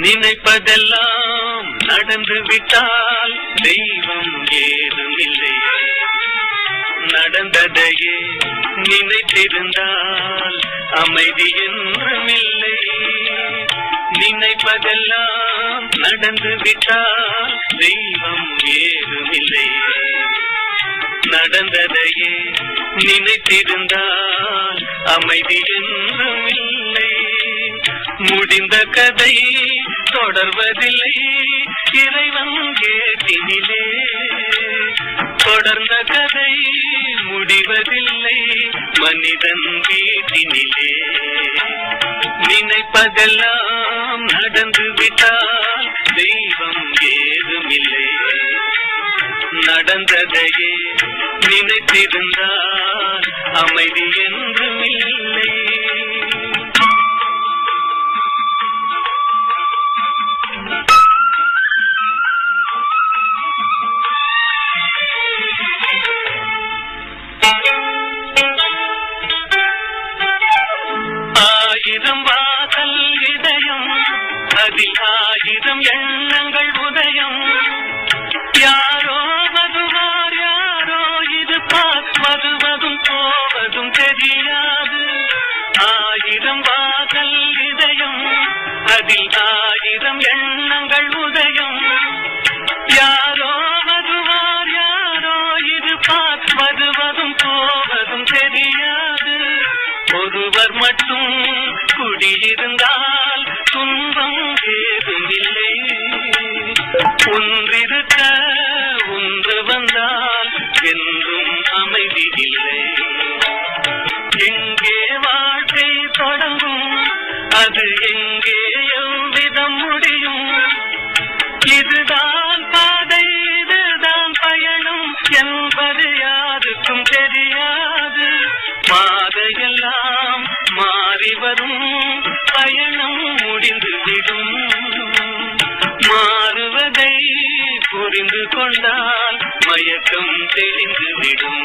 நினைப்பதெல்லாம் நடந்து விட்டால் தெய்வம் ஏதுமில்லை. நடந்ததையே நினைத்திருந்தால் அமைதி என்றுமில்லை. நினைப்பதெல்லாம் நடந்து விட்டால் தெய்வம் ஏதுமில்லை. நடந்ததையே நினைத்திருந்தால் அமைதி என்றுமில்லை. முடிந்த கதை தொடர்வதில்லை இறைவன் கேட்டினிலே. தொடர்ந்த கதை முடிவதில்லை மனிதன் வீட்டினிலே. நினைப்பதெல்லாம் நடந்து விட்டால் தெய்வம் ஏதுமில்லை. நடந்ததையே நினைத்திருந்தால் அமைதி என்றுமில்லை. ஆயிரம் வாசல் இதயம் அதில் ஆயிரம் எண்ணங்கள் உதயம். யாரோ வருவார் யாரோ இது பார்ப்பதுவதும் போவதும் தெரியாது. ஆயிரம் வாசல் இதயம் அதில் ஆயிரம் எண்ணங்கள் உதயம். யாரோ வருவார் யாரோ இது பார்ப்பதுவதும் போவதும் தெரியாது. ஒருவர் மட்டும் குடியிருந்தால் துன்பம் ஏதுமில்லை. ஒன்றிருக்க ஒன்று வந்தால் என்றும் அமைதி இல்லை. எங்கே வாழ்க்கை தொடங்கும் அது எங்கே எவ்விதம் முடியும். இதுதான் பாதை இதுதான் பயணம் என்பது யாருக்கும் தெரியாது. பாதையெல்லாம் மாறி வரும் பயணம் முடிந்துவிடும். மாறுவதை புரிந்து கொண்டால் மயக்கம் தெளிந்துவிடும்.